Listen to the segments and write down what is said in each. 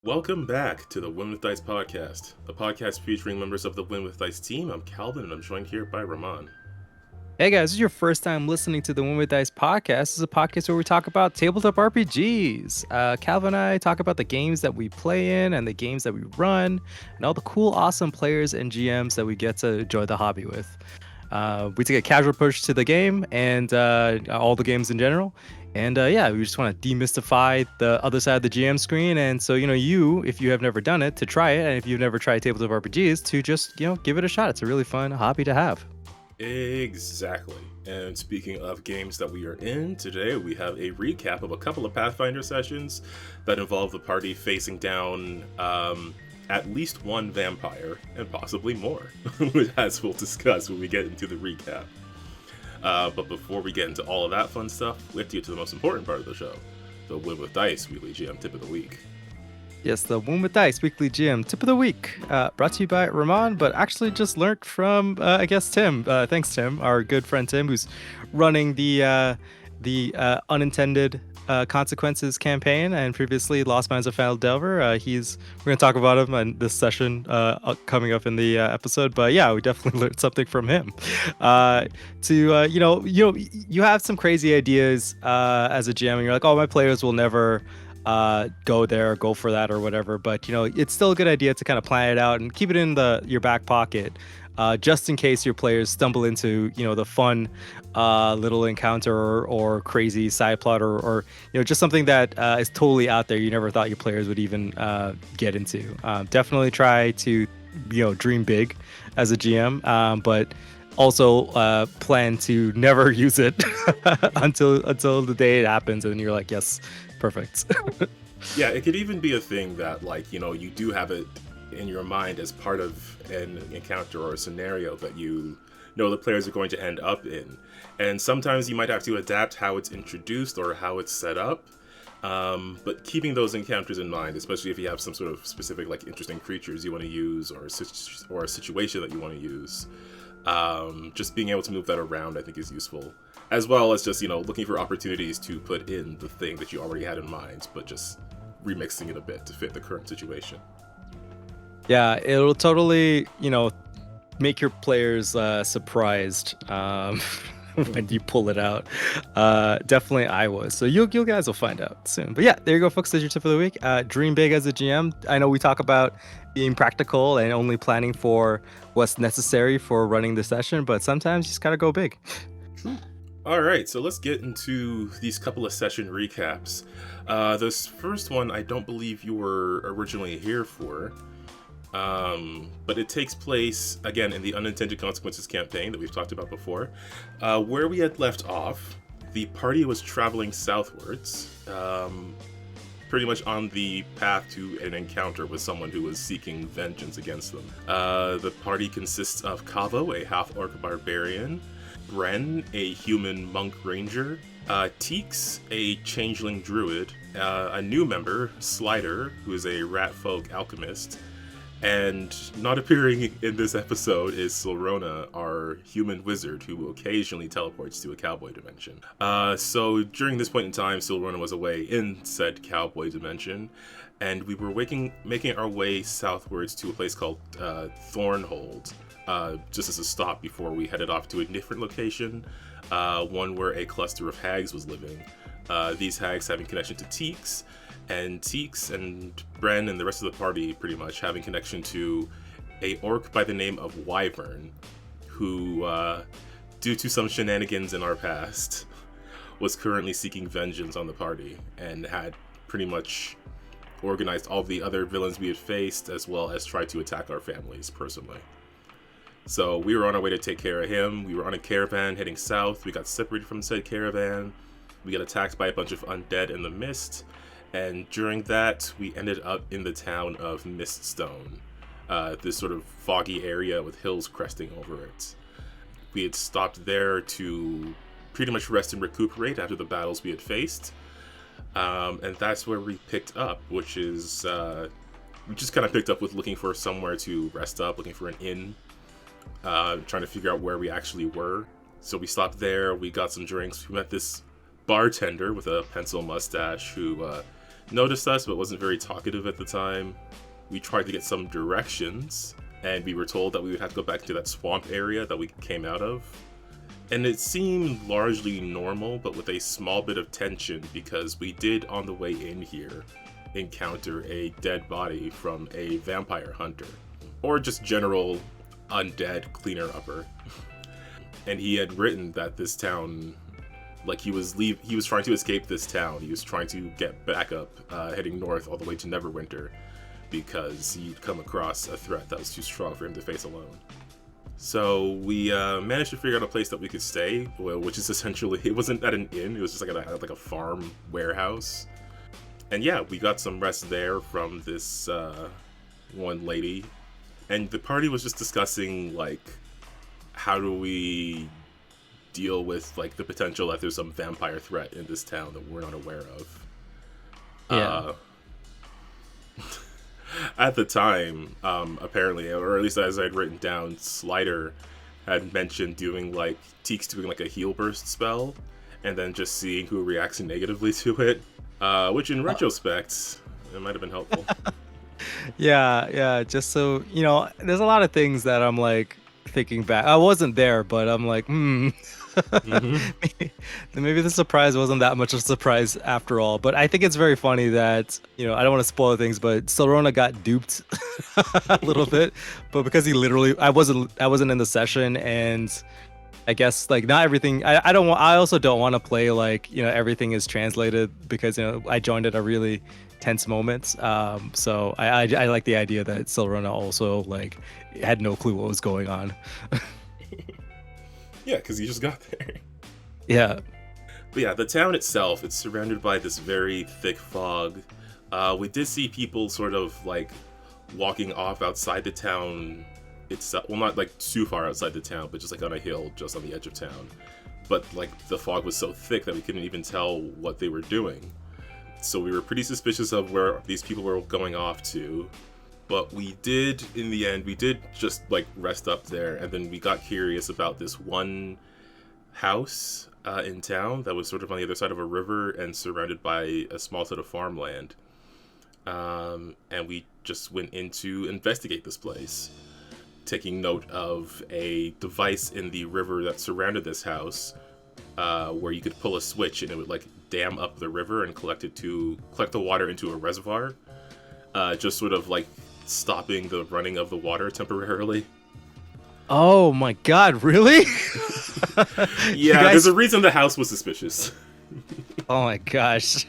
Welcome back to the Win with Dice podcast, a podcast featuring members of the Win with Dice team. I'm Calvin, and I'm joined here by Ramon. Hey guys, this is your first time listening to the Win with Dice podcast. This is a podcast where we talk about tabletop RPGs. Calvin and I talk about the games that we play in and the games that we run, and all the cool, awesome players and GMs that we get to enjoy the hobby with. We take a casual approach to the game and all the games in general. And yeah, we just want to demystify the other side of the GM screen. And so, if you have never done it, to try it. And if you've never tried tabletop RPGs, to just, give it a shot. It's a really fun hobby to have. Exactly. And speaking of games that we are in, today we have a recap of a couple of Pathfinder sessions that involve the party facing down at least one vampire, and possibly more, as we'll discuss when we get into the recap. But before we get into all of that fun stuff, we have to get to the most important part of the show, the Win with Dice Weekly GM Tip of the Week. Yes, the Win with Dice Weekly GM Tip of the Week, brought to you by Ramon, but actually just learned from, I guess, Tim. Thanks, Tim, our good friend Tim, who's running the Unintended Consequences campaign and previously Lost Minds of Final Delver. We're going to talk about him in this session coming up in the episode, but yeah, we definitely learned something from him. You have some crazy ideas as a GM, and you're like, oh, my players will never go there, go for that or whatever, but it's still a good idea to kind of plan it out and keep it in your back pocket, just in case your players stumble into the fun little encounter or crazy side plot or just something that is totally out there you never thought your players would even get into. Definitely try to dream big as a GM, but also plan to never use it until the day it happens and you're like, yes, perfect. Yeah, it could even be a thing that, you do have it in your mind as part of an encounter or a scenario that you know the players are going to end up in. And sometimes you might have to adapt how it's introduced or how it's set up. But keeping those encounters in mind, especially if you have some sort of specific, interesting creatures you want to use or a situation that you want to use, just being able to move that around, I think, is useful. As well as just, looking for opportunities to put in the thing that you already had in mind, but just remixing it a bit to fit the current situation. Yeah, it'll totally, make your players surprised when you pull it out. Definitely I was. So you guys will find out soon. But yeah, there you go, folks. That's your tip of the week. Dream big as a GM. I know we talk about being practical and only planning for what's necessary for running the session, but sometimes you just gotta go big. True. All right, so let's get into these couple of session recaps. This first one, I don't believe you were originally here for. But it takes place, again, in the Unintended Consequences campaign that we've talked about before. Where we had left off, the party was traveling southwards, pretty much on the path to an encounter with someone who was seeking vengeance against them. The party consists of Kavo, a half-orc barbarian, Bren, a human monk ranger, Teeks, a changeling druid, a new member, Slider, who is a rat folk alchemist, and not appearing in this episode is Silrona, our human wizard, who occasionally teleports to a cowboy dimension. So during this point in time, Silrona was away in said cowboy dimension, and we were making our way southwards to a place called Thornhold, just as a stop before we headed off to a different location, one where a cluster of hags was living. These hags having connection to Teeks, and Teeks and Bren and the rest of the party pretty much having connection to a orc by the name of Wyvern, who, due to some shenanigans in our past, was currently seeking vengeance on the party and had pretty much organized all the other villains we had faced, as well as tried to attack our families personally. So we were on our way to take care of him. We were on a caravan heading south. We got separated from said caravan. We got attacked by a bunch of undead in the mist. And during that, we ended up in the town of Miststone, this sort of foggy area with hills cresting over it. We had stopped there to pretty much rest and recuperate after the battles we had faced. And that's where we picked up, which is, we just kind of picked up with looking for somewhere to rest up, looking for an inn, trying to figure out where we actually were. So we stopped there, we got some drinks, we met this bartender with a pencil mustache who noticed us, but wasn't very talkative at the time. We tried to get some directions, and we were told that we would have to go back to that swamp area that we came out of. And it seemed largely normal, but with a small bit of tension, because we did, on the way in here, encounter a dead body from a vampire hunter. Or just general undead cleaner-upper. And he had written that this town, like he was trying to escape this town. He was trying to get back up, heading north all the way to Neverwinter, because he'd come across a threat that was too strong for him to face alone. So we managed to figure out a place that we could stay, which is essentially, it wasn't at an inn, it was just like a farm warehouse. And yeah, we got some rest there from this one lady. And the party was just discussing, like, how do we deal with, like, the potential that there's some vampire threat in this town that we're not aware of. Yeah. At the time, apparently, or at least as I'd written down, Slider had mentioned doing, like, Teeks doing, like, a heal burst spell, and then just seeing who reacts negatively to it, which in retrospect, it might have been helpful. Yeah, just so, there's a lot of things that I'm, like, thinking back. I wasn't there, but I'm like, maybe the surprise wasn't that much of a surprise after all. But I think it's very funny that, I don't want to spoil things, but Silrona got duped a little bit. But because I wasn't in the session, and I guess, like, not everything, I also don't want to play like, everything is translated, because, I joined at a really tense moments. So I like the idea that Silrona also, like, had no clue what was going on. Yeah, because he just got there. Yeah. But yeah, the town itself, it's surrounded by this very thick fog. We did see people sort of, like, walking off outside the town itself. Well, not, like, too far outside the town, but just, like, on a hill just on the edge of town. But, like, the fog was so thick that we couldn't even tell what they were doing. So we were pretty suspicious of where these people were going off to. But we did, in the end, just, like, rest up there, and then we got curious about this one house in town that was sort of on the other side of a river and surrounded by a small set of farmland. And we just went in to investigate this place, taking note of a device in the river that surrounded this house, where you could pull a switch and it would, like, dam up the river and collect the water into a reservoir, just sort of, like, stopping the running of the water temporarily. Oh my god, really? Yeah, there's a reason the house was suspicious. Oh my gosh.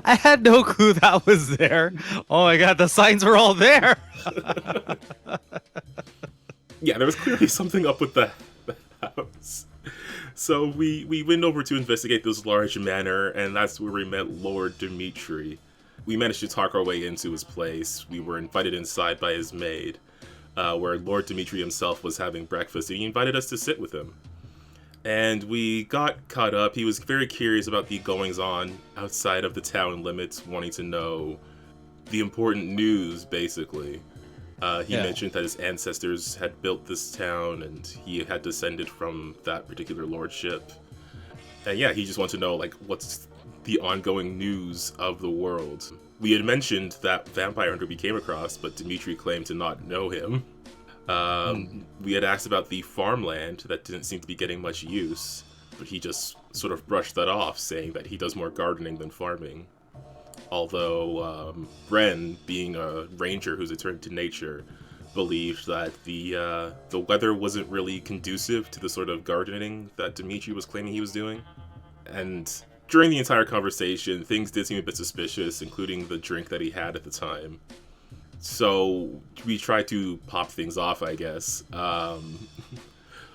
I had no clue that was there. Oh my god, the signs were all there. Yeah, there was clearly something up with the house. So we went over to investigate this large manor, and that's where we met Lord Dimitri. We managed to talk our way into his place. We were invited inside by his maid, where Lord Dimitri himself was having breakfast, and he invited us to sit with him. And we got caught up. He was very curious about the goings-on outside of the town limits, wanting to know the important news, basically. He mentioned that his ancestors had built this town, and he had descended from that particular lordship. And yeah, he just wanted to know, like, what's the ongoing news of the world. We had mentioned that Vampire Hunter we came across, but Dimitri claimed to not know him. We had asked about the farmland that didn't seem to be getting much use, but he just sort of brushed that off, saying that he does more gardening than farming. Although Bren, being a ranger who's attuned to nature, believed that the weather wasn't really conducive to the sort of gardening that Dimitri was claiming he was doing. And during the entire conversation, things did seem a bit suspicious, including the drink that he had at the time. So we tried to pop things off, I guess,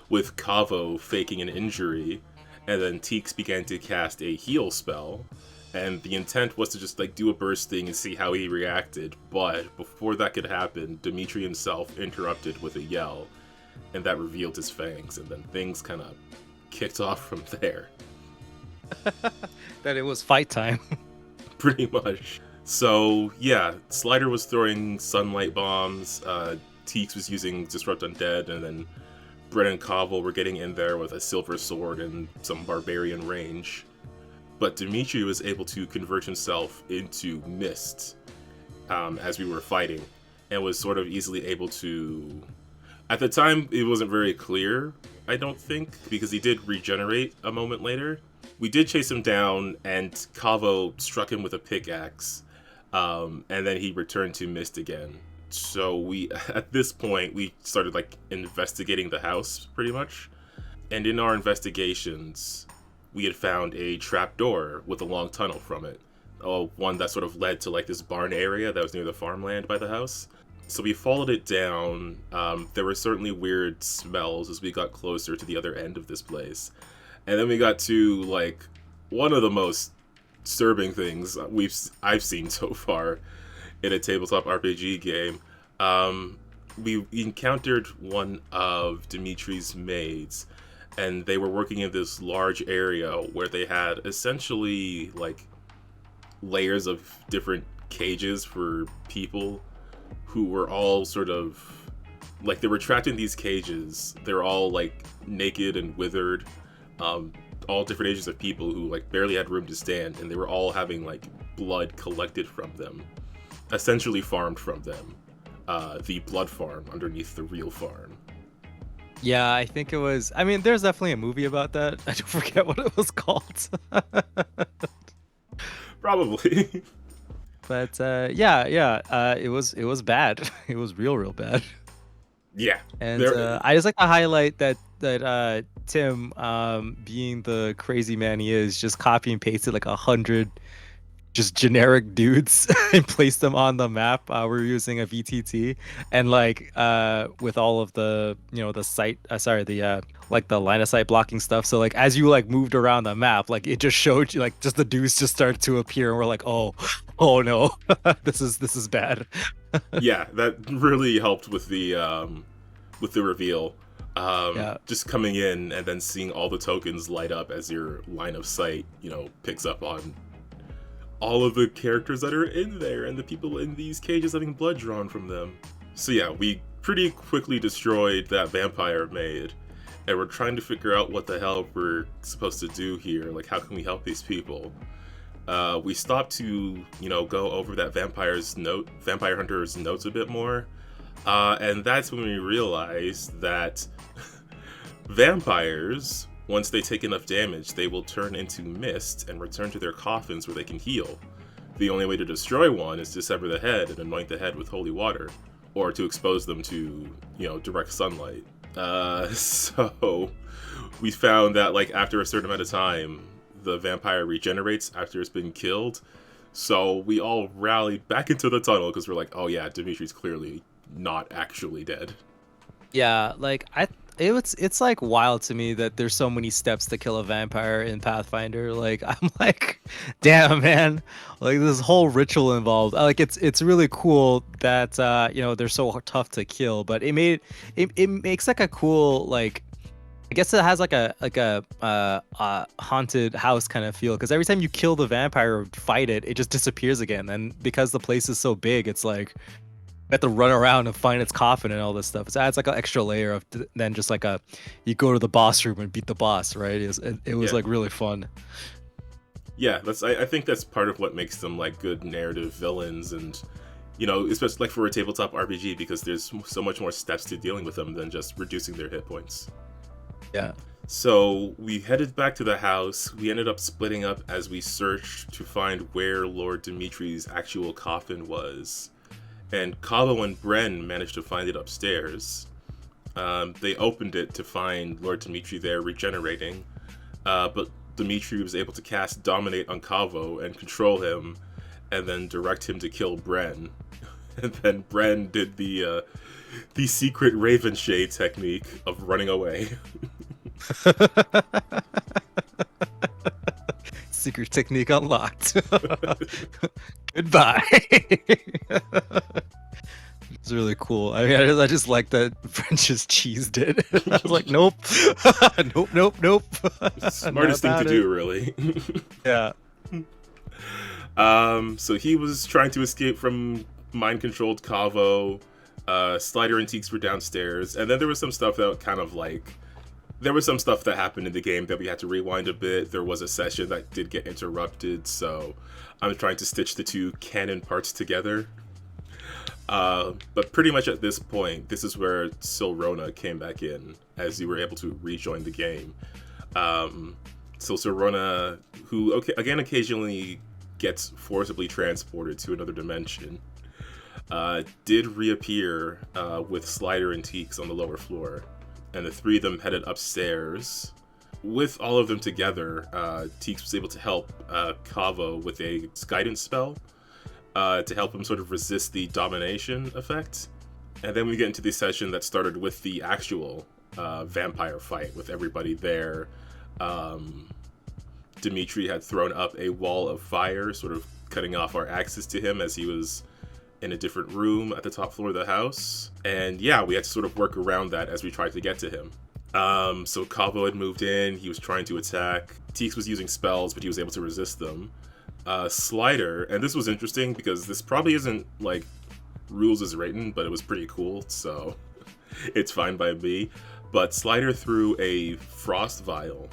with Kavo faking an injury, and then Teeks began to cast a heal spell. And the intent was to just, like, do a burst thing and see how he reacted. But before that could happen, Dimitri himself interrupted with a yell, and that revealed his fangs. And then things kind of kicked off from there. That it was fight time. Pretty much. So, yeah, Slider was throwing sunlight bombs, Teeks was using Disrupt Undead, and then Brett and Kavo were getting in there with a silver sword and some barbarian range. but Dimitri was able to convert himself into mist as we were fighting, and was sort of easily able to. At the time, it wasn't very clear, I don't think, because he did regenerate a moment later. We did chase him down, and Kavo struck him with a pickaxe, and then he returned to mist again. So we, at this point, we started like investigating the house pretty much, and in our investigations, we had found a trapdoor with a long tunnel from it. One that sort of led to like this barn area that was near the farmland by the house. So we followed it down. There were certainly weird smells as we got closer to the other end of this place. And then we got to like one of the most disturbing things I've seen so far in a tabletop RPG game. We encountered one of Dimitri's maids, and they were working in this large area where they had essentially like layers of different cages for people who were all sort of like, they were trapped in these cages. They're all like naked and withered, all different ages of people who like barely had room to stand, and they were all having like blood collected from them, essentially farmed from them. The blood farm underneath the real farm. Yeah, I think it was. I mean, there's definitely a movie about that. I don't forget what it was called. Probably. But yeah. It was bad. It was real bad. Yeah. And I just like to highlight that Tim, being the crazy man he is, just copy and pasted like 100 just generic dudes and placed them on the map. We're using a VTT, and like with all of the the sight, like the line of sight blocking stuff. So like as you like moved around the map, like it just showed you like just the dudes just started to appear, and we're like, oh no, this is bad. Yeah, that really helped with the reveal. Just coming in and then seeing all the tokens light up as your line of sight, picks up on all of the characters that are in there and the people in these cages having blood drawn from them. So yeah, we pretty quickly destroyed that vampire maid, and we're trying to figure out what the hell we're supposed to do here. Like, how can we help these people? We stopped to, go over that vampire hunter's notes a bit more, and that's when we realized that vampires, once they take enough damage, they will turn into mist and return to their coffins where they can heal. The only way to destroy one is to sever the head and anoint the head with holy water, or to expose them to, direct sunlight. So we found that, like, after a certain amount of time, the vampire regenerates after it's been killed. So we all rallied back into the tunnel because we're like, oh yeah, Dimitri's clearly not actually dead. Yeah, like it's like wild to me that there's so many steps to kill a vampire in Pathfinder. Like I'm like, damn man, like this whole ritual involved. Like it's really cool that they're so tough to kill, but it makes like a cool, like, I guess it has like a haunted house kind of feel, because every time you kill the vampire or fight it, it just disappears again. And because the place is so big, it's like you have to run around and find its coffin and all this stuff. So it adds like an extra layer of then just like you go to the boss room and beat the boss, right? It was like really fun. Yeah, I think that's part of what makes them like good narrative villains, and especially like for a tabletop RPG, because there's so much more steps to dealing with them than just reducing their hit points. Yeah. So we headed back to the house. We ended up splitting up as we searched to find where Lord Dimitri's actual coffin was. And Kavo and Bren managed to find it upstairs. They opened it to find Lord Dimitri there regenerating. But Dimitri was able to cast Dominate on Kavo and control him, and then direct him to kill Bren. And then Bren did the secret Raven Shade technique of running away. Secret technique unlocked. Goodbye. It's really cool. I mean, I just like that French just cheesed it. I was like, nope. nope. Smartest thing to do, really. Yeah. So he was trying to escape from mind-controlled Kavo. Slider and Teeks were downstairs, and then there was some stuff that kind of like there was some stuff that happened in the game that we had to rewind a bit. There was a session that did get interrupted, so I'm trying to stitch the two canon parts together. But pretty much at this point, this is where Silrona came back in, as you were able to rejoin the game. So Silrona, who again occasionally gets forcibly transported to another dimension, did reappear with Slider and Teeks on the lower floor, and the three of them headed upstairs. With all of them together, Teeks was able to help Kavo with a guidance spell to help him sort of resist the domination effect. And then we get into the session that started with the actual vampire fight with everybody there. Dimitri had thrown up a wall of fire, sort of cutting off our access to him as he was in a different room at the top floor of the house. And yeah, we had to sort of work around that as we tried to get to him. So Kavo had moved in, he was trying to attack. Teeks was using spells, but he was able to resist them. Slider, and this was interesting because this probably isn't like rules as written, but it was pretty cool, so it's fine by me. But Slider threw a frost vial,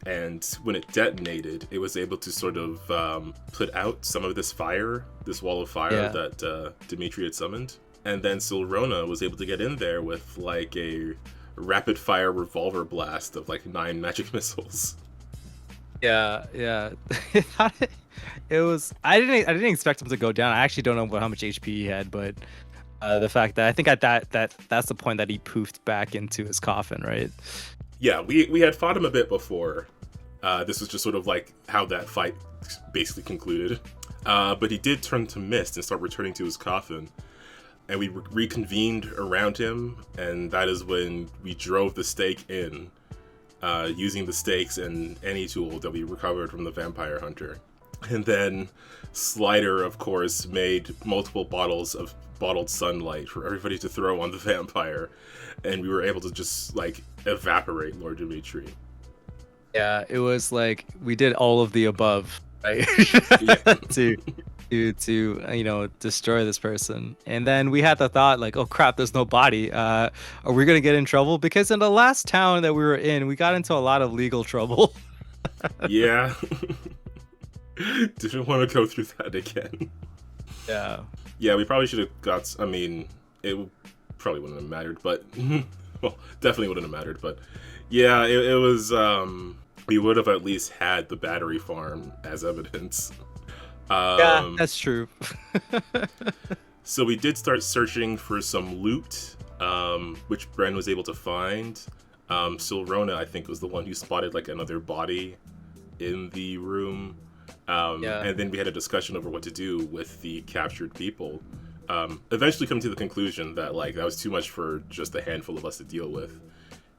and when it detonated, it was able to sort of put out some of this fire, this wall of fire that Dimitri had summoned. And then Silrona was able to get in there with like a rapid fire revolver blast of like 9 magic missiles. Yeah. It was. I didn't expect him to go down. I actually don't know how much HP he had, but the fact that I think at that's the point that he poofed back into his coffin, right? Yeah, we had fought him a bit before. This was just sort of like how that fight basically concluded. But he did turn to mist and start returning to his coffin. And we reconvened around him, and that is when we drove the stake in, using the stakes and any tool that we recovered from the vampire hunter. And then Slider, of course, made multiple bottles of bottled sunlight for everybody to throw on the vampire, and we were able to just like evaporate Lord Dimitri. Yeah, it was like we did all of the above, right? to destroy this person. And then we had the thought like, oh crap, there's no body. Are we gonna get in trouble? Because in the last town that we were in, we got into a lot of legal trouble. Yeah. Didn't want to go through that again. Yeah, we probably should have got, I mean, it probably wouldn't have mattered, but well, definitely wouldn't have mattered, but yeah, it was we would have at least had the battery farm as evidence. Yeah, that's true. So we did start searching for some loot, which Bren was able to find. Silrona, I think, was the one who spotted like another body in the room. And then we had a discussion over what to do with the captured people. Eventually coming to the conclusion that like that was too much for just a handful of us to deal with,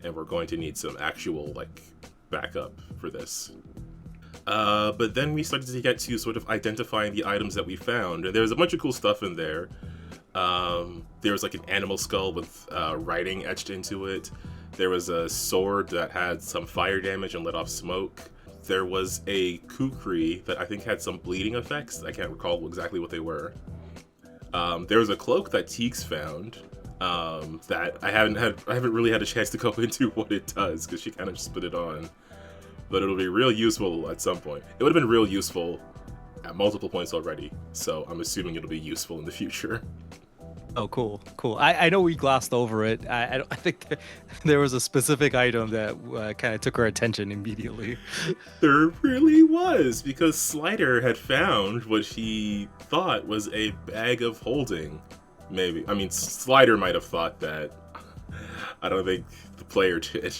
and we're going to need some actual like backup for this. But then we started to get to sort of identifying the items that we found, and there was a bunch of cool stuff in there. There was like an animal skull with writing etched into it. There was a sword that had some fire damage and let off smoke. There was a kukri that I think had some bleeding effects. I can't recall exactly what they were. There was a cloak that Teeks found that I haven't really had a chance to go into what it does because she kind of just put it on. But it'll be real useful at some point. It would have been real useful at multiple points already, so I'm assuming it'll be useful in the future. Oh, cool. I know we glossed over it. I think there was a specific item that kind of took our attention immediately. There really was, because Slider had found what he thought was a bag of holding. Maybe. I mean, Slider might have thought that. I don't think the player did.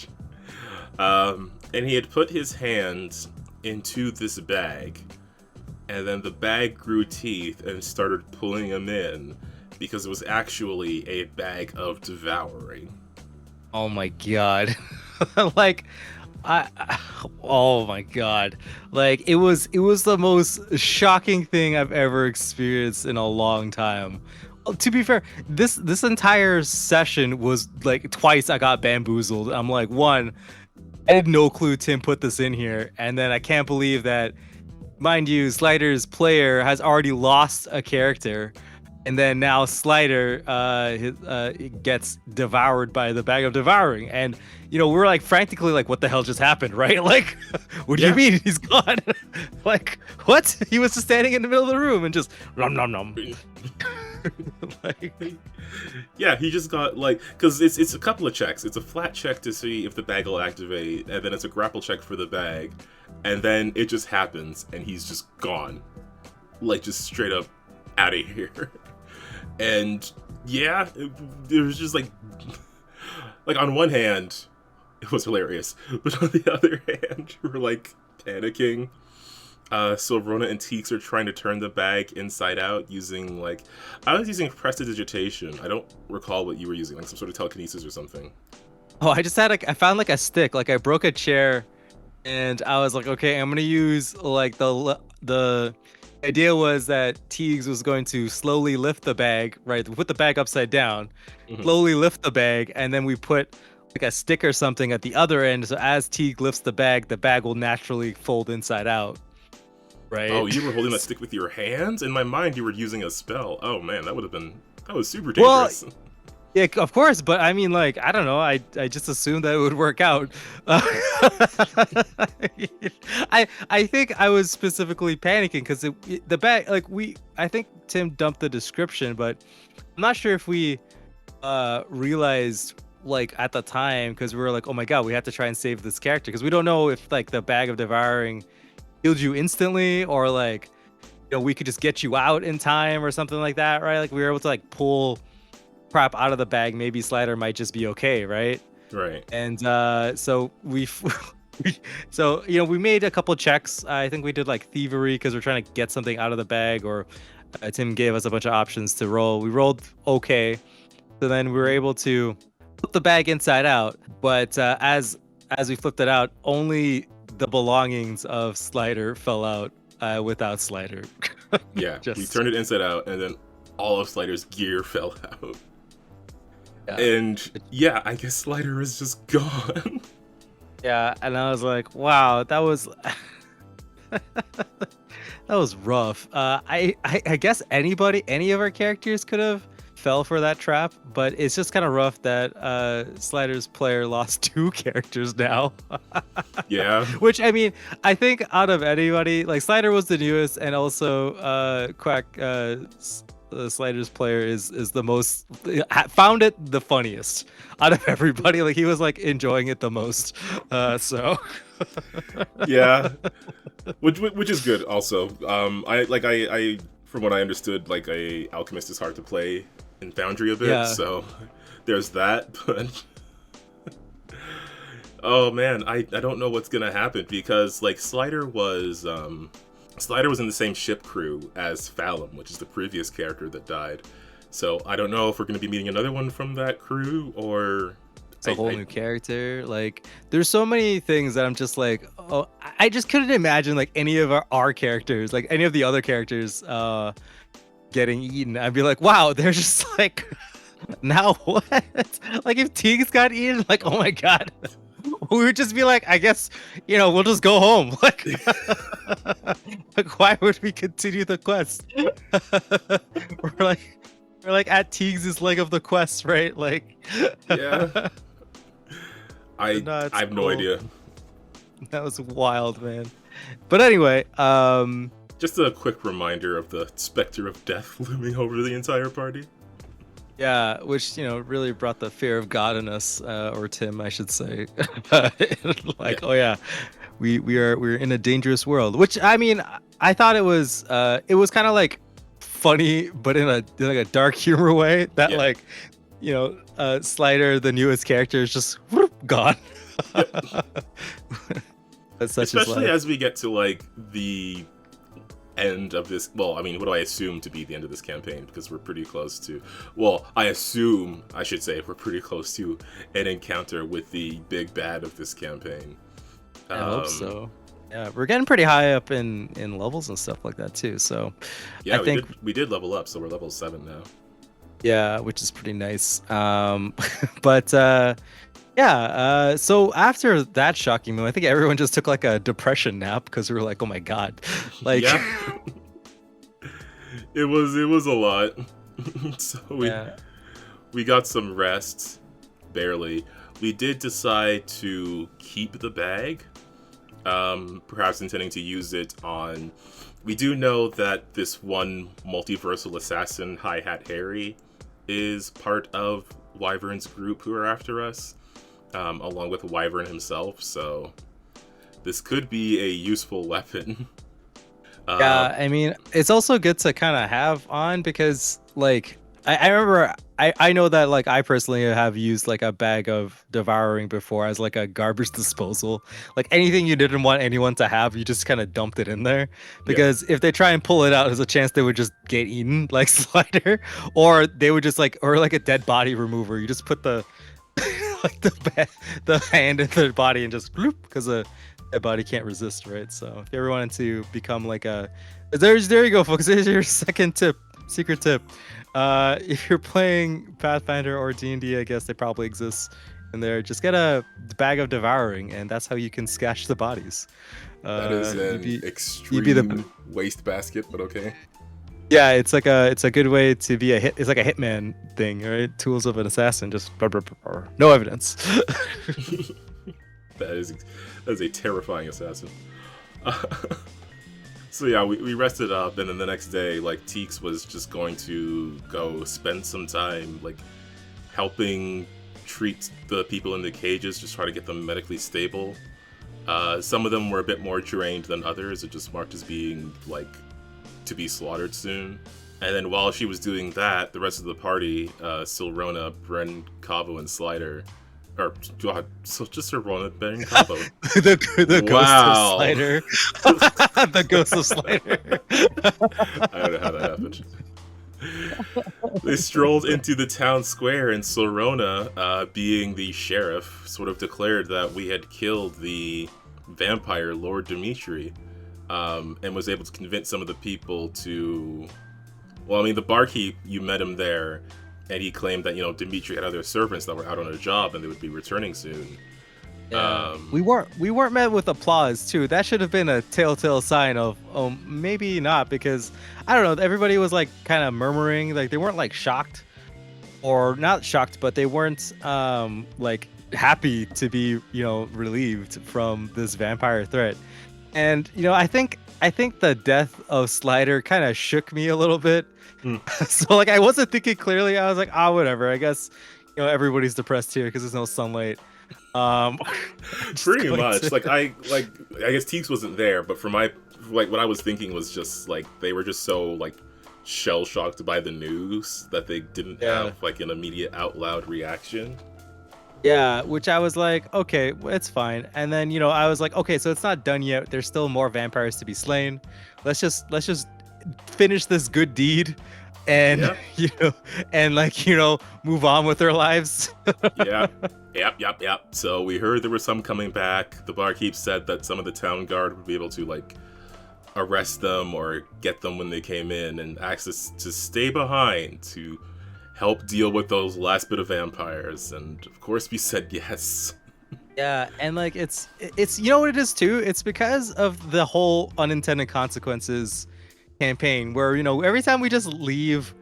And he had put his hands into this bag, and then the bag grew teeth and started pulling him in, because it was actually a bag of devouring. Oh my god. Oh my god. Like it was the most shocking thing I've ever experienced in a long time. To be fair, this entire session was like twice I got bamboozled. I'm like, one, I had no clue Tim put this in here, and then I can't believe that, mind you, Slider's player has already lost a character. And then now Slider gets devoured by the bag of devouring, and we're like frantically like, what the hell just happened, right? Like, what do you mean he's gone? Like, what? He was just standing in the middle of the room and just nom nom nom. Like, yeah, he just got like, because it's a couple of checks. It's a flat check to see if the bag will activate, and then it's a grapple check for the bag, and then it just happens, and he's just gone, like just straight up out of here. And yeah, it was just like on one hand, it was hilarious, but on the other hand, we're like panicking. So Rona and Teeks are trying to turn the bag inside out using I was using prestidigitation. I don't recall what you were using, like some sort of telekinesis or something. Oh, I just had I found like a stick, like I broke a chair, and I was like, okay, I'm gonna use like the idea was that Teagues was going to slowly lift the bag, right? We put the bag upside down, slowly lift the bag, and then we put like a stick or something at the other end. So as Teague lifts the bag will naturally fold inside out, right? Oh, you were holding that stick with your hands? In my mind, you were using a spell. Oh man, that was super dangerous. Well, yeah, of course, but I mean, like, I don't know. I just assumed that it would work out. I think I was specifically panicking because the bag, like I think Tim dumped the description, but I'm not sure if we realized like at the time, because we were like, oh my god, we have to try and save this character, because we don't know if like the bag of devouring healed you instantly, or like we could just get you out in time or something like that, right? Like we were able to like pull crap out of the bag, maybe Slider might just be okay, right? Right. And so we made a couple checks. I think we did like thievery because we're trying to get something out of the bag, or Tim gave us a bunch of options to roll. We rolled okay, so then we were able to flip the bag inside out. But as we flipped it out, only the belongings of Slider fell out without Slider. Yeah, we turned it inside out, and then all of Slider's gear fell out. Yeah. And yeah, I guess Slider is just gone. Yeah, and I was like, wow, that was that was rough. I guess any of our characters could have fell for that trap, but it's just kind of rough that Slider's player lost 2 characters now. Yeah. Which, I mean, I think out of anybody, like Slider was the newest, and also Quack Slider's player is the most, found it the funniest out of everybody. Like he was like enjoying it the most. So yeah, which is good. Also, I from what I understood, like a alchemist is hard to play in Foundry a bit. Yeah. So there's that. But oh man, I don't know what's gonna happen, because like Slider was in the same ship crew as Fallum, which is the previous character that died. So I don't know if we're going to be meeting another one from that crew, or it's a whole new character. Like there's so many things that I'm just like, oh, I just couldn't imagine like any of our characters, like any of the other characters getting eaten. I'd be like, wow, they're just like, now what? Like if Teagues got eaten, like, oh my god. We would just be like, I guess, we'll just go home. Like, like why would we continue the quest? we're like at Teagues' leg of the quest, right? Like, yeah. I have no idea. That was wild, man. But anyway, just a quick reminder of the specter of death looming over the entire party. Yeah, which really brought the fear of God in us, or Tim, I should say. Like, yeah. Oh yeah, we're in a dangerous world. Which, I mean, I thought it was kind of like funny, but in a dark humor way. That Slider, the newest character, is just gone. Especially as we get to like the end of this, well, I mean, what do I assume to be the end of this campaign, because we're pretty close to, well, I should say we're pretty close to an encounter with the big bad of this campaign. I hope so. Yeah, we're getting pretty high up in levels and stuff like that too, so yeah, I think we did level up, so we're level 7 now. Yeah, which is pretty nice. But yeah, so after that shocking moment, I think everyone just took like a depression nap, because we were like, oh my god. Like, yeah. It was a lot. So Yeah. we got some rest, barely. We did decide to keep the bag, perhaps intending to use it on. We do know that this one multiversal assassin, High Hat Harry, is part of Wyvern's group who are after us, along with Wyvern himself. So this could be a useful weapon. Yeah, I mean, it's also good to kind of have on because, like, I remember I know that like I personally have used like a bag of devouring before as like a garbage disposal. Like anything you didn't want anyone to have, you just kind of dumped it in there Yeah, because if they try and pull it out, there's a chance they would just get eaten like Slider, or they would just like or like a dead body remover. You just put the like the hand in the body and just bloop because the body can't resist, right? So if you ever wanted to become like a, there you go, folks. There's your second tip, secret tip. If you're playing Pathfinder or D&D, I guess they probably exist in there. Just get a bag of devouring, and that's how you can scash the bodies. that is You'd an be extreme waste basket, but okay. yeah, it's a good way to be a hit. It's like a hitman thing, right? Tools of an assassin, just no evidence. That is a terrifying assassin. So yeah, we rested up, and then the next day, like Teeks was just going to go spend some time like helping treat the people in the cages, just try to get them medically stable. Some of them were a bit more drained than others. It just marked as being like to be slaughtered soon. And then while she was doing that, the rest of the party, Silrona, Bren, Cavo, and Slider, or God, so just Silrona, Bren, Cavo. the Wow. ghost of Slider. The ghost of Slider. I don't know how that happened. They strolled into the town square, and Silrona, being the sheriff, sort of declared that we had killed the vampire Lord Dimitri, and was able to convince some of the people to. Well, I mean, the barkeep, you met him there, and he claimed that, Dimitri had other servants that were out on a job and they would be returning soon. Yeah. We weren't met with applause too. That should have been a telltale sign of maybe not, because I don't know, everybody was like kind of murmuring, like they weren't like shocked or not shocked, but they weren't like happy to be, relieved from this vampire threat. And I think the death of Slider kind of shook me a little bit. So like I wasn't thinking clearly. I was like, whatever. I guess everybody's depressed here because there's no sunlight. Pretty much. I guess Teeks wasn't there, but for my what I was thinking was just like they were just so like shell shocked by the news that they didn't have like an immediate out loud reaction. Yeah, which I was like, okay, it's fine. And then I was like, okay, so it's not done yet. There's still more vampires to be slain. Let's just finish this good deed, and move on with their lives. Yep. So we heard there were some coming back. The barkeep said that some of the town guard would be able to like arrest them or get them when they came in, and asked us to stay behind to help deal with those last bit of vampires. And of course we said yes. Yeah, and like it's what it is too. It's because of the whole unintended consequences campaign, where every time we just leave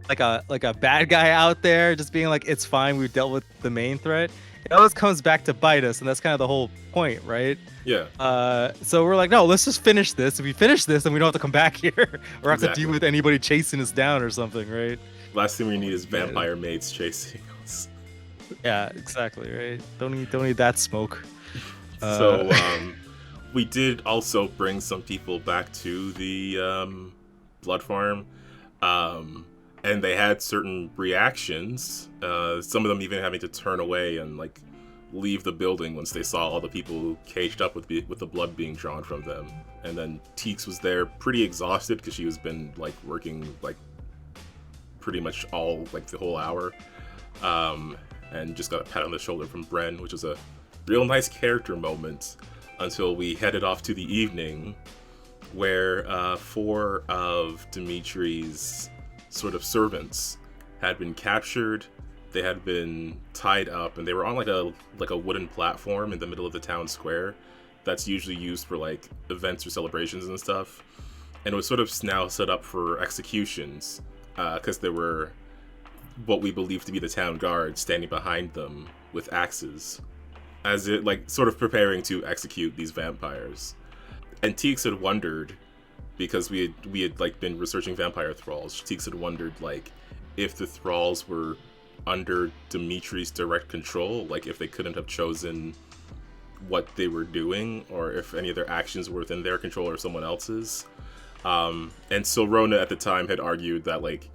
like a bad guy out there, just being like, it's fine, we've dealt with the main threat, it always comes back to bite us, and that's kind of the whole point, right? Yeah. So we're like, no, let's just finish this. If we finish this, then we don't have to come back here or have to deal with anybody chasing us down or something, right? Last thing we need is vampire maids chasing us. Yeah, exactly, right? Don't need that smoke. So we did also bring some people back to the blood farm, and they had certain reactions. Some of them even having to turn away and like leave the building once they saw all the people caged up with the blood being drawn from them. And then Teeks was there, pretty exhausted because she was been like working like pretty much all like the whole hour, and just got a pat on the shoulder from Bren, which was a real nice character moment, until we headed off to the evening, where 4 of Dimitri's sort of servants had been captured. They had been tied up, and they were on like a wooden platform in the middle of the town square that's usually used for like events or celebrations and stuff, and it was sort of now set up for executions. because there were what we believe to be the town guard standing behind them with axes, as it like sort of preparing to execute these vampires. And Teeks had wondered, because we had like been researching vampire thralls. Teeks had wondered like if the thralls were under Dimitri's direct control, like if they couldn't have chosen what they were doing, or if any of their actions were within their control or someone else's. And so Rona at the time had argued that like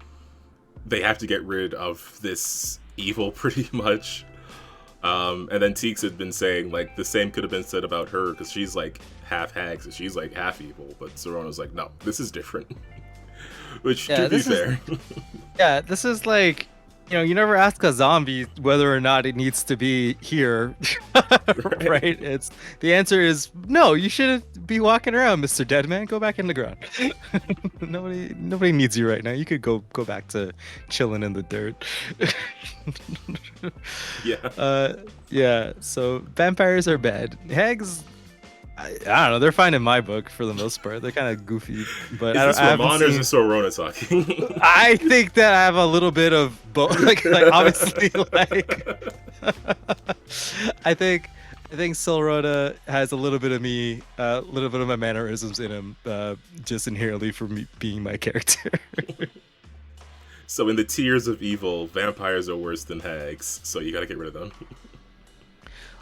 they have to get rid of this evil pretty much. And then Teeks had been saying like the same could have been said about her, because she's like half hag, so she's like half evil. But Sorona's like, no, this is different. Which, to be fair. Yeah, this is like, you never ask a zombie whether or not it needs to be here, right? It's the answer is no. You shouldn't be walking around, Mr. Deadman. Go back in the ground. Nobody needs you right now. You could go back to chilling in the dirt. Yeah. Yeah. So vampires are bad. Hags, I don't know. They're fine in my book for the most part. They're kind of goofy, but is this Ramon or is this Sorona talking? I think that I have a little bit of both. Like obviously, like I think Sorona has a little bit of me, a little bit of my mannerisms in him, just inherently for me being my character. So in the tiers of evil, vampires are worse than hags. So you got to get rid of them.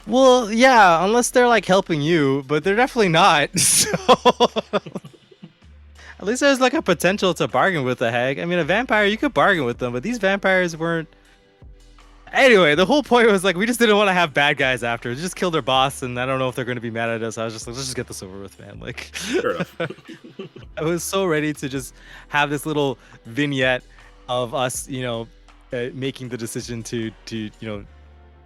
Well, yeah, unless they're like helping you, but they're definitely not. So at least there's like a potential to bargain with a hag. I mean, a vampire, you could bargain with them, but these vampires weren't. Anyway, the whole point was like we just didn't want to have bad guys after. We just killed their boss, and I don't know if they're going to be mad at us. I was just like, let's just get this over with, man. Like, Fair enough. I was so ready to just have this little vignette of us, making the decision to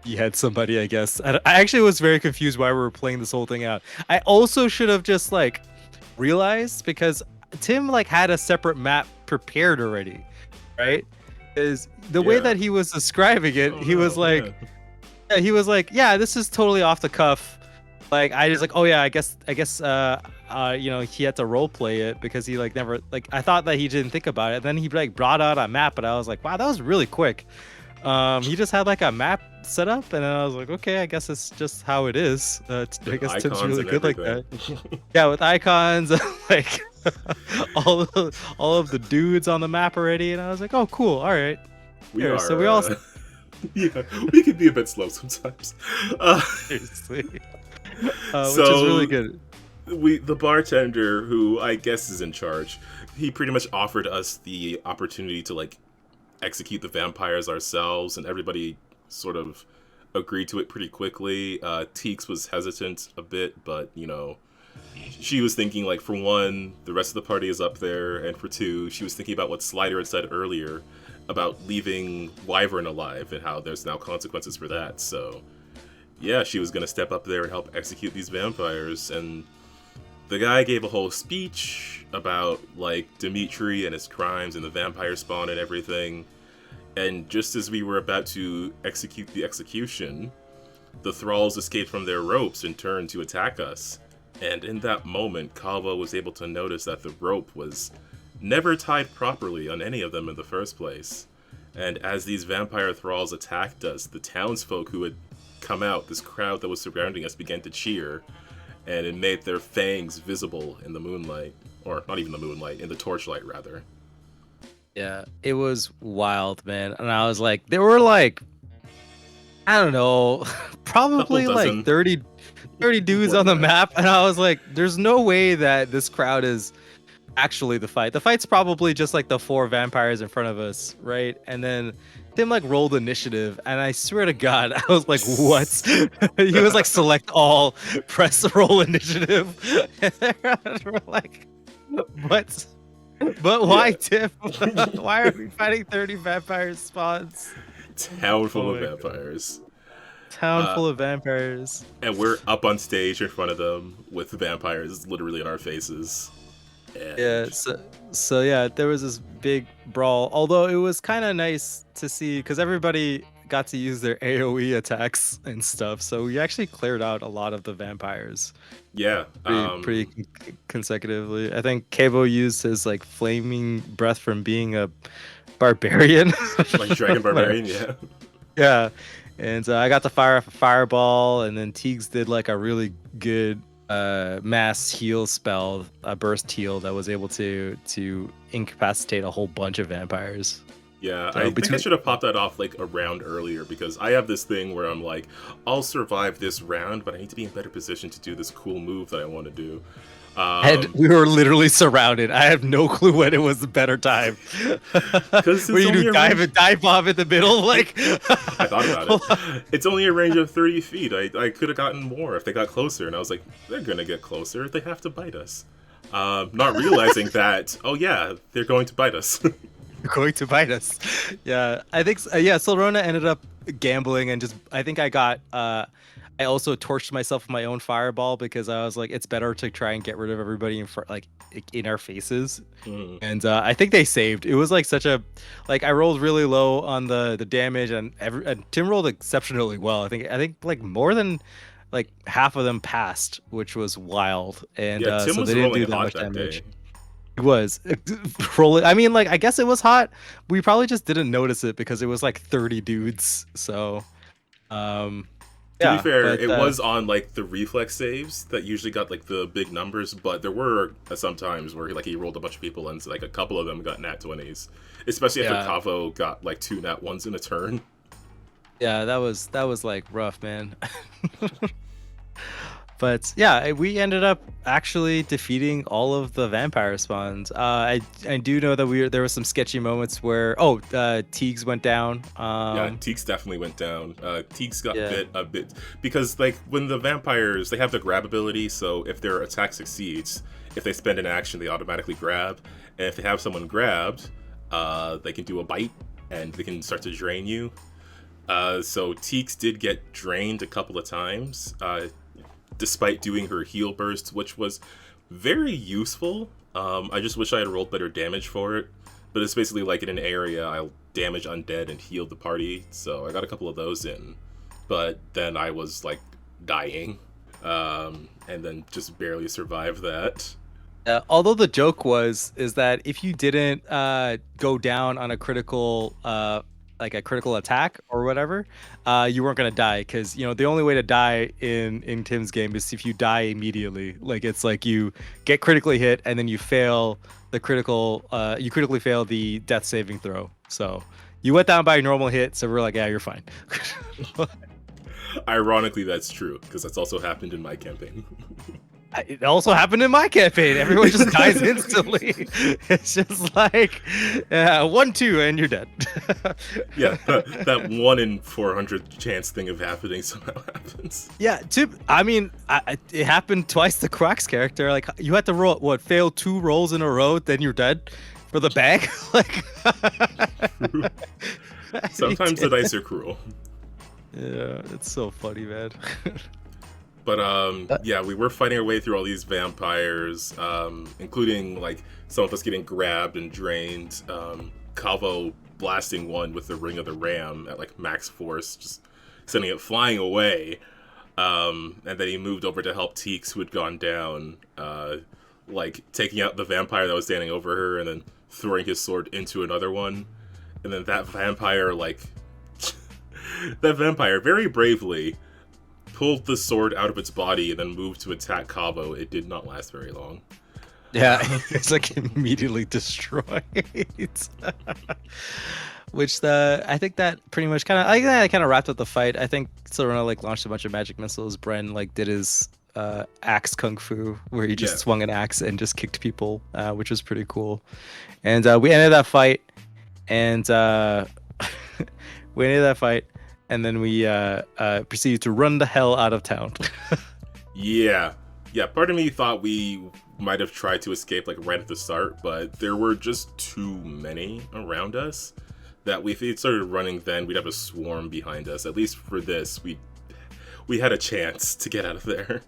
behead somebody, I guess. I actually was very confused why we were playing this whole thing out. I also should have just like realized, because Tim like had a separate map prepared already, right? Is the way that he was describing it, he was like, yeah, this is totally off the cuff. Like I just like, oh yeah, I guess he had to role play it because he like never like I thought that he didn't think about it. Then he like brought out a map, but I was like, wow, that was really quick. He just had like a map set up, and then I was like, okay, I guess it's just how it is. I guess Tim's really good like that. Yeah, with icons, like all of the dudes on the map already, and I was like, oh, cool, all right. So we all. Yeah, we can be a bit slow sometimes. Seriously. Which is really good. The bartender, who I guess is in charge, he pretty much offered us the opportunity to like execute the vampires ourselves, and everybody sort of agreed to it pretty quickly. Teeks was hesitant a bit, but she was thinking like, for one, the rest of the party is up there, and for two, she was thinking about what Slider had said earlier about leaving Wyvern alive and how there's now consequences for that. So yeah, she was gonna step up there and help execute these vampires. And the guy gave a whole speech about like Dimitri and his crimes and the vampire spawn and everything. And just as we were about to execute the execution, the thralls escaped from their ropes and turned to attack us. And in that moment, Calvo was able to notice that the rope was never tied properly on any of them in the first place. And as these vampire thralls attacked us, the townsfolk who had come out, this crowd that was surrounding us, began to cheer, and it made their fangs visible in the moonlight. Or not even the moonlight, in the torchlight, rather. Yeah, it was wild, man. And I was like, there were like, I don't know, probably like 30 dudes on the map. And I was like, there's no way that this crowd is actually the fight. The fight's probably just like the 4 vampires in front of us, right? And then Tim like rolled initiative, and I swear to God, I was like, what? He was like, select all, press roll initiative. And we're like, what? But why, Tim? Why are we fighting 30 vampire spawns? Town full of vampires. Town full of vampires. And we're up on stage in front of them with vampires literally in our faces. And yeah, so yeah, there was this big brawl. Although it was kind of nice to see, because everybody got to use their AoE attacks and stuff. So we actually cleared out a lot of the vampires. Yeah, pretty consecutively. I think Cabo used his like flaming breath from being a barbarian. Like Dragon Whatever. Barbarian, yeah. Yeah, and I got to fire off a fireball, and then Teagues did like a really good mass heal spell, a burst heal that was able to incapacitate a whole bunch of vampires. Yeah, So I think I should have popped that off like a round earlier because I have this thing where I'm like, I'll survive this round, but I need to be in better position to do this cool move that I want to do. And we were literally surrounded. I have no clue when it was the better time. Where you do dive bomb in the middle, like I thought about it. It's only a range of 30 feet. I could have gotten more if they got closer, and I was like, they're gonna get closer. They have to bite us. Not realizing that, oh yeah, they're going to bite us. Going to bite us. Yeah, I think yeah. Silrona ended up gambling and just. I think I got. I also torched myself with my own fireball because I was like, it's better to try and get rid of everybody in front, like in our faces. And I think they saved. It was like such a, like I rolled really low on the damage, and Tim rolled exceptionally well. I think like more than like half of them passed, which was wild. And yeah, Tim so was they didn't do rolling that hot much that damage. day. It was rolling. I mean, like I guess it was hot. We probably just didn't notice it because it was like 30 dudes. So, To be fair, it was on like the reflex saves that usually got like the big numbers, but there were some times where he rolled a bunch of people and like a couple of them got nat 20s, especially after Kavo got like 2 nat 1s in a turn. Yeah, that was like rough, man. But yeah, we ended up actually defeating all of the vampire spawns. I do know that there were some sketchy moments where Teagues went down. Yeah, Teagues definitely went down. Teagues got bit a bit because like when the vampires, they have the grab ability, so if their attack succeeds, if they spend an action, they automatically grab, and if they have someone grabbed, they can do a bite and they can start to drain you. So Teagues did get drained a couple of times. Despite doing her heal burst, which was very useful. I just wish I had rolled better damage for it. But it's basically like in an area, I'll damage undead and heal the party. So I got a couple of those in. But then I was like dying. And then just barely survived that. Although the joke is that if you didn't go down on a critical like a critical attack or whatever, you weren't gonna die because the only way to die in Tim's game is if you die immediately. Like it's like you get critically hit and then you fail the you critically fail the death saving throw. So you went down by a normal hit, so we're like, yeah, you're fine. Ironically, that's true because that's also happened in my campaign. It also happened in my campaign. Everyone just dies instantly. It's just like 1-2 and you're dead. Yeah, that 1 in 400 chance thing of happening somehow happens. Yeah, I mean, it happened twice to Quack's character. Like you had to fail 2 rolls in a row, then you're dead for the bag. Like sometimes the dice are cruel. Yeah, it's so funny, man. But yeah, we were fighting our way through all these vampires, including like some of us getting grabbed and drained. Calvo blasting one with the Ring of the Ram at like max force, just sending it flying away. And then he moved over to help Teagues, who had gone down, like taking out the vampire that was standing over her, and then throwing his sword into another one. And then that vampire, very bravely pulled the sword out of its body and then moved to attack Cabo. It did not last very long. Yeah, it's like immediately destroyed. Which I think that pretty much kind of wrapped up the fight. I think Silrona like launched a bunch of magic missiles. Bren like did his axe kung fu where he just swung an axe and just kicked people, which was pretty cool. And we ended that fight, and and then we proceeded to run the hell out of town. Yeah, part of me thought we might have tried to escape like right at the start, but there were just too many around us that if we started running then we'd have a swarm behind us. At least for this, we had a chance to get out of there.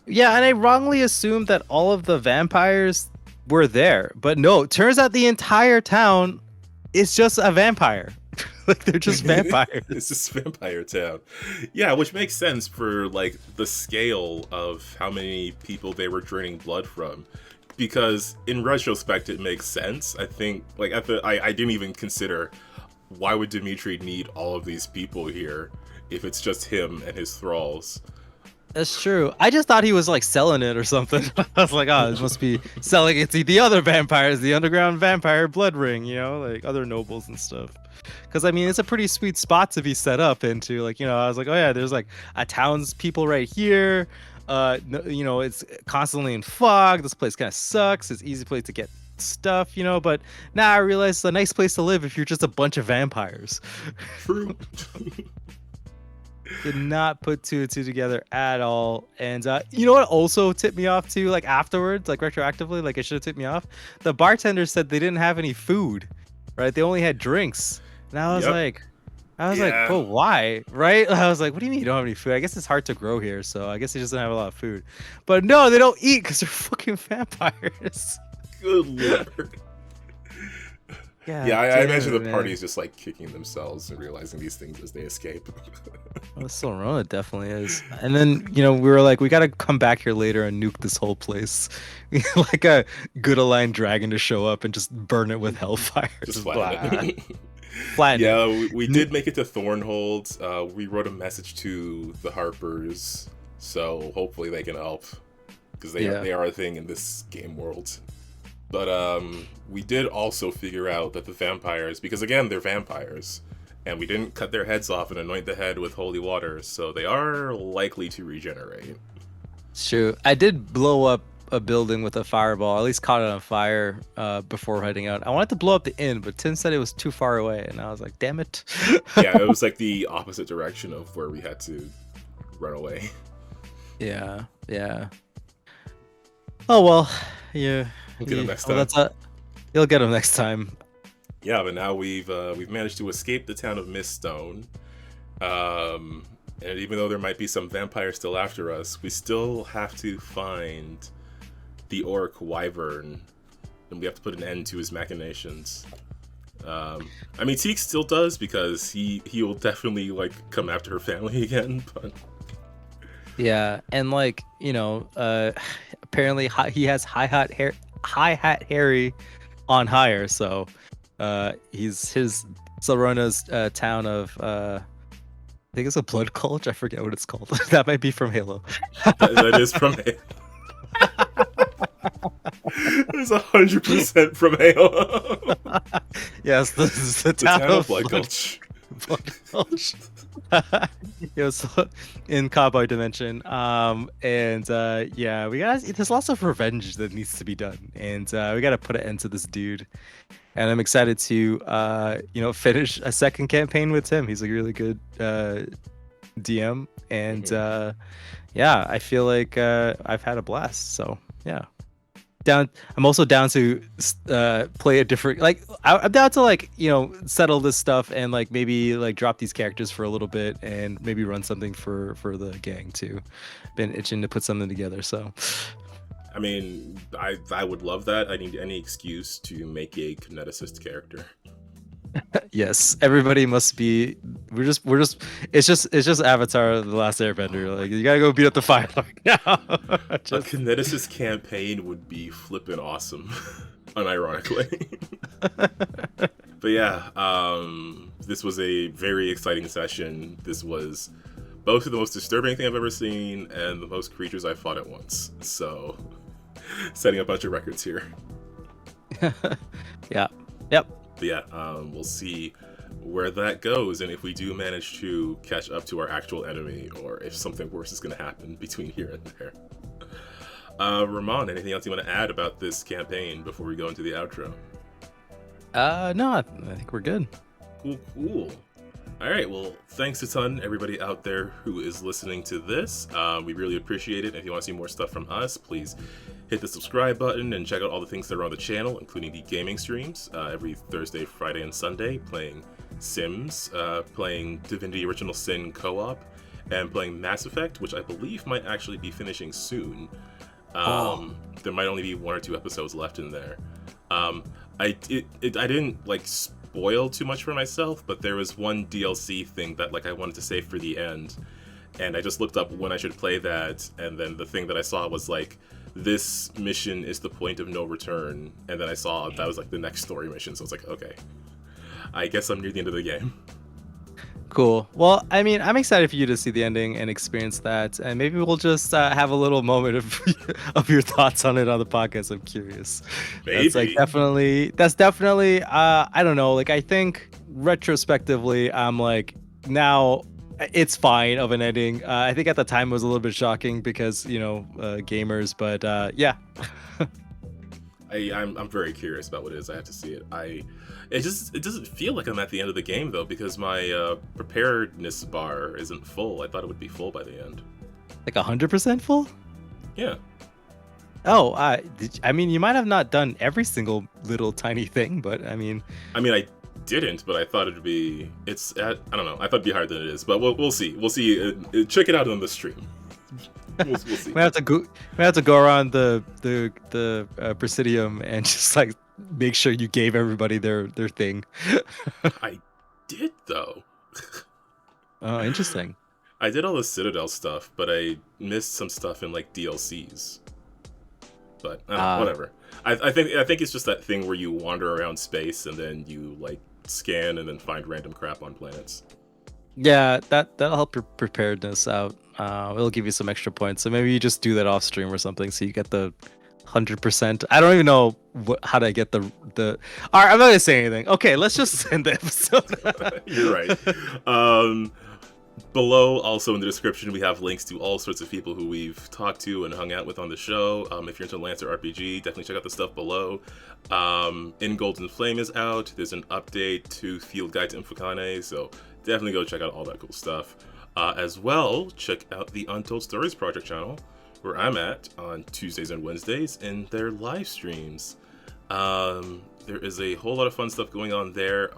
Yeah, and I wrongly assumed that all of the vampires were there, but no, turns out the entire town is just a vampire. Like they're just vampires. It's just vampire town. Yeah, which makes sense for like the scale of how many people they were draining blood from. because in retrospect it makes sense. I think like I didn't even consider why would Dimitri need all of these people here if it's just him and his thralls. That's true. I just thought he was like selling it or something. I was like, oh, it must be selling it to the other vampires, the underground vampire blood ring, you know, like other nobles and stuff. Because I mean, it's a pretty sweet spot to be set up into. Like, you know, I was like, oh yeah, there's like a townspeople right here. You know, it's constantly in fog. This place kind of sucks. It's an easy place to get stuff, you know. But now I realize it's a nice place to live if you're just a bunch of vampires. True. Did not put two and two together at all. And you know what also tipped me off too, like afterwards, like retroactively, like it should have tipped me off. The bartender said they didn't have any food, right? They only had drinks. And I was like, well, why? Right? I was like, what do you mean you don't have any food? I guess it's hard to grow here, so I guess he doesn't have a lot of food. But no, they don't eat because they're fucking vampires. Good lord. Yeah, I imagine the party is just like kicking themselves and realizing these things as they escape. Well, Solrona definitely is. And then, you know, we were like, we got to come back here later and nuke this whole place. Like a good aligned dragon to show up and just burn it with hellfire. Just flatten it. Flatten yeah, it. we did make it to Thornhold. We wrote a message to the Harpers, so hopefully they can help. Because they are a thing in this game world. But we did also figure out that the vampires, because again, they're vampires, and we didn't cut their heads off and anoint the head with holy water, so they are likely to regenerate. It's true. I did blow up a building with a fireball, at least caught it on fire before heading out. I wanted to blow up the inn, but Tim said it was too far away, and I was like, damn it. Yeah, it was like the opposite direction of where we had to run away. Yeah. Oh, well, yeah. We'll get them next time. You'll get them next time. Yeah, but now we've managed to escape the town of Miststone. And even though there might be some vampires still after us, we still have to find the orc Wyvern, and we have to put an end to his machinations. I mean, Teak still does, because he will definitely like come after her family again, but yeah, and like, you know, apparently he has Hi Hat Harry on hire, so he's his Solrona's town of I think it's a blood cult. I forget what it's called. That might be from Halo. that is from Halo. It's 100% from Halo. Yes, this is the town of Blood Gulch. Blood Gulch. Yeah, so in Cowboy Dimension, and yeah, there's lots of revenge that needs to be done, and we gotta put an end to this dude. And I'm excited to, you know, finish a second campaign with him. He's a really good DM, and yeah, I feel like I've had a blast. So yeah, I'm also down to play a different, like I'm down to, like, you know, settle this stuff and like maybe like drop these characters for a little bit and maybe run something for the gang too. Been itching to put something together, so. I mean, I would love that. I need any excuse to make a kineticist character. Yes, everybody must be. We're just. It's just Avatar: The Last Airbender. Like, you gotta go beat up the Fire Lord now. A kineticist campaign would be flippin' awesome, unironically. But yeah, this was a very exciting session. This was both of the most disturbing thing I've ever seen and the most creatures I fought at once. So, setting a bunch of records here. Yeah. Yep. But yeah, we'll see where that goes, and if we do manage to catch up to our actual enemy, or if something worse is going to happen between here and there. Ramon, anything else you want to add about this campaign before we go into the outro? No, I think we're good. Cool. All right, well, thanks a ton, everybody out there who is listening to this. We really appreciate it. If you want to see more stuff from us, please hit the subscribe button and check out all the things that are on the channel, including the gaming streams every Thursday, Friday, and Sunday, playing Sims, playing Divinity Original Sin co-op, and playing Mass Effect, which I believe might actually be finishing soon. There might only be 1 or 2 episodes left in there. I didn't like spoil too much for myself, but there was one DLC thing that like I wanted to save for the end, and I just looked up when I should play that, and then the thing that I saw was like this mission is the point of no return, and then I saw that was like the next story mission, so I was like, okay, I guess I'm near the end of the game. Cool. Well, I mean, I'm excited for you to see the ending and experience that, and maybe we'll just have a little moment of of your thoughts on it on the podcast. I'm curious. Maybe. That's like definitely. That's definitely. I don't know. Like I think retrospectively, I'm like now it's fine of an ending. I think at the time it was a little bit shocking because gamers, but yeah. I'm very curious about what it is. I have to see it. It doesn't feel like I'm at the end of the game though, because my preparedness bar isn't full. I thought it would be full by the end. Like 100% full? Yeah. Oh, I mean, you might have not done every single little tiny thing, but I mean, I didn't, but I thought it'd be. It's at. I don't know. I thought it'd be higher than it is, but we'll see. We'll see. Check it out on the stream. We'll see. We have to go around the Presidium and just like make sure you gave everybody their thing. I did though. Oh, interesting. I did all the Citadel stuff, but I missed some stuff in like DLCs. But whatever. I think it's just that thing where you wander around space and then you like scan and then find random crap on planets. Yeah, that'll help your preparedness out. It'll give you some extra points. So maybe you just do that off stream or something, so you get the 100%. I don't even know how to get the. All right, I'm not gonna say anything. Okay, let's just end the episode. You're right. Below, also in the description, we have links to all sorts of people who we've talked to and hung out with on the show. If you're into Lancer RPG, definitely check out the stuff below. In Golden Flame is out. There's an update to Field Guide to Fontanez, so definitely go check out all that cool stuff. As well, check out the Untold Stories Project channel, where I'm at on Tuesdays and Wednesdays in their live streams. There is a whole lot of fun stuff going on there.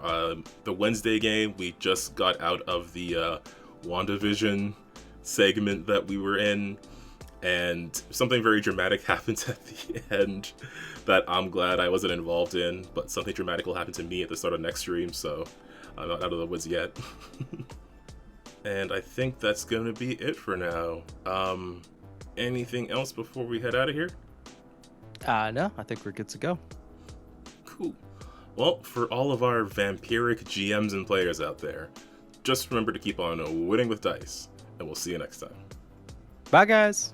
The Wednesday game, we just got out of the WandaVision segment that we were in, and something very dramatic happens at the end that I'm glad I wasn't involved in, but something dramatic will happen to me at the start of next stream, so I'm not out of the woods yet. And I think that's gonna be it for now. Anything else before we head out of here? No, I think we're good to go. Cool. Well, for all of our Vampiric GMs and players out there, just remember to keep on winning with dice, and we'll see you next time. Bye, guys.